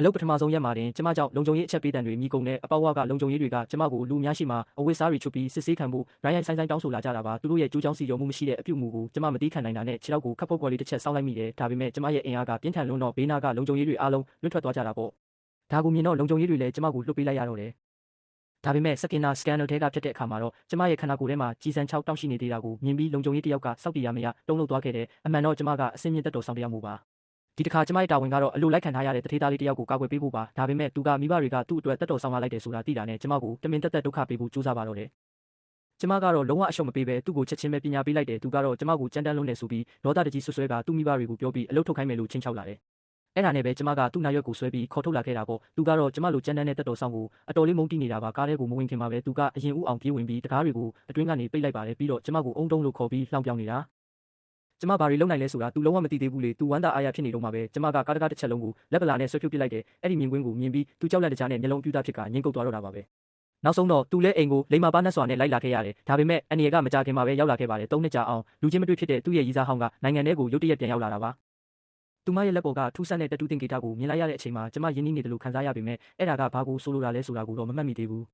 အလုပ်ပထမဆုံးရက်မှာတင်ကျမကြောင့်လုံခြုံရေးအချက်ပေးတံတွေမိကုန်တဲ့အပေါက်ဝါကလုံခြုံရေးတွေကကျမကိုလူအများရှိမှအဝတ်စားတွေချွတ်ပြီးစစ်ဆေးခံဖို့ရိုင်းရိုင်းဆိုင်တောင်းဆိုလာကြတာပါသူတို့ရဲ့ကြိုးကြောင်းစီကြောမှုမရှိတဲ့အပြုအမူကိုကျမမသိခံနိုင်တာနဲ့ခြေထောက်ကိုခပ်ပေါ်ပေါ်လေးတစ်ချက်ဆောင်းလိုက်မိတယ်ဒါပေမဲ့ကျမရဲ့အင်အားကပြင်းထန်လွန်းတော့ဘေးနားကလုံခြုံရေးတွေအားလုံးလွတ်ထွက်သွားကြတာပေါ့ဒါကိုမြင်တော့လုံခြုံရေးတွေလည်းကျမကိုလွှတ်ပေးလိုက်ရတော့တယ်ဒါပေမဲ့စကင်နာစကန်နယ်ထဲကဖြစ်တဲ့အခါမှာတော့ကျမရဲ့ခန္ဓာကိုယ်ထဲမှာကြီးစံ6တောင့်ရှိနေသေးတာကိုမြင်ပြီးလုံခြုံရေးတယောက်ကစောက်တီရမရတုံးလို့သွားခဲ့တယ်အမှန်တော့ကျမကအစင်းမြင့်တက်တော်ဆောင်တယောက်မို့ပါဒီတစ်ခါကျမရဲ့တာဝန်ကတော့အလိုလိုက်ခံထားရတဲ့တထေးသားလေးတယောက်ကိုကာကွယ်ပေးဖို့ပါဒါပေမဲ့သူကမိဘတွေကသူ့အတွက်တက်တော်ဆောင်လာလိုက်တယ်ဆိုတာသိတာနဲ့ကျမကိုတမင်တက်တက်ဒုက္ခပေးဖို့ကြိုးစားပါတော့တယ်ကျမကတော့လုံးဝအရှုံးမပေးဘဲသူ့ကိုချက်ချင်းပဲပညာပေးလိုက်တယ်သူကတော့ကျမကိုကြမ်းတမ်းလွန်းနေဆိုပြီးဒေါသတကြီးဆွဆွဲကသူ့မိဘတွေကိုပြောပြီးအလုပ်ထုတ်ခိုင်းမယ်လို့ချင်းချောက်လာတယ်အဲ့ဒါနဲ့ပဲကျမကသူ့နာရွက်ကိုဆွဲပြီးခေါ်ထုတ်လာခဲ့တာပေါ့သူကတော့ကျမလိုကြမ်းတမ်းတဲ့တက်တော်ဆောင်ကိုအတော်လေးမုန်းတီးနေတာပါကားထဲကိုမဝင်ခင်မှာပဲသူကအရင်ဦးအောင်ပြေးဝင်ပြီးတကားတွေကိုအတွင်းကနေပိတ်လိုက်ပါတယ်ပြီးတော့ကျမကိုအုံတုံးလို့ခေါ်ပြီးလှောင်ပြောင်နေတာကျမဘာတွေလုပ်နိုင်လဲဆိုတာ तू လုံးဝမသိသေးဘူးလေ तू ဝမ်းသာအားရဖြစ်နေတော့မှာပဲကျမကကားတကားတစ်ချက်လုံးကိုလက်ပလာနဲ့ဆွဲဖြုတ်ပစ်လိုက်တယ်အဲ့ဒီမြင်ကွင်းကိုမြင်ပြီး तू ကြောက်လန့်တကြားနဲ့မျက်လုံးပြူတာဖြစ်ကငင်းကုတ်သွားတော့တာပါပဲနောက်ဆုံးတော့ तू လဲအိမ်ကိုလိမ္မာပါနှက်စွာနဲ့လိုက်လာခဲ့ရတယ်ဒါပေမဲ့အန်နီရကမကြခင်မှာပဲရောက်လာခဲ့ပါတယ်3နှစ်ကြာအောင်လူချင်းမတွေ့ဖြစ်တဲ့သူ့ရဲ့ရီစားဟောင်းကနိုင်ငံထဲကိုရုတ်တရက်ပြန်ရောက်လာတာပါသူမရဲ့လက်ပေါ်ကထူးဆန်းတဲ့တက်တူးတင်ဂီတကိုမြင်လိုက်ရတဲ့အချိန်မှာကျမယဉ်နီးနေတယ်လို့ခံစားရပေမဲ့အဲ့ဒါကဘာကိုဆိုလိုတာလဲဆိုတာကိုတော့မမှတ်မိသေးဘူး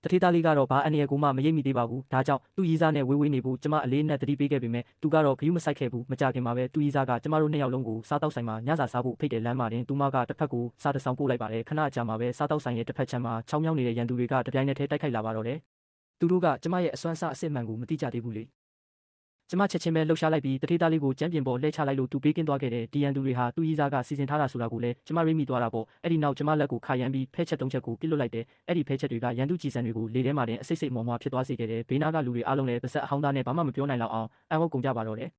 တထေးသားလေးကတော့ဘာအန်နီရကိုမှမရိပ်မိသေးပါဘူးဒါကြောင့်သူ့ရီစားနဲ့ဝေးဝေးနေဖို့ကျမအလေးနဲ့သတိပေးခဲ့ပေမဲ့သူကတော့ဂရုမစိုက်ခဲ့ဘူးမကြခင်မှာပဲသူ့ရီစားကကျမတို့နှစ်ယောက်လုံးကိုစားတောက်ဆိုင်မှာညစာစားဖို့ဖိတ်တယ်လမ်းမှာတင်သူမကတစ်ဖက်ကိုစားတဆောင်ပို့လိုက်ပါတယ်ခဏကြာမှာပဲစားတောက်ဆိုင်ရဲ့တစ်ဖက်ချမ်းမှာချောင်းမြောင်းနေတဲ့ရန်သူတွေကတပြိုင်နက်တည်းတိုက်ခိုက်လာပါတော့တယ်သူတို့ကကျမရဲ့အစွမ်းစားအစစ်မှန်ကိုမသိကြသေးဘူးလေကျမချက်ချင်းပဲလှုပ်ရှားလိုက်ပြီးတထေးသားလေးကိုကျမ်းပြင်ပေါ်လှည့်ချလိုက်လို့သူပေးကင်းသွားခဲ့တယ်ဒီရန်သူတွေဟာသူ့ရီစားကစီစဉ်ထားတာဆိုတာကိုလည်းကျမရိပ်မိသွားတာပေါ့အဲ့ဒီနောက်ကျမလက်ကိုခါရမ်းပြီးဖဲချက်3ချက်ကိုပစ်လွတ်လိုက်တယ်အဲ့ဒီဖဲချက်တွေကရန်သူကြည်စံတွေကိုလေထဲမှာတင်အစိတ်စိတ်မော်မွားဖြစ်သွားစေခဲ့တယ်ဘေးနားကလူတွေအားလုံးလည်းပါဆက်အဟောင်းသားနဲ့ဘာမှမပြောနိုင်လောက်အောင်အံ့ဩကုန်ကြပါတော့တယ်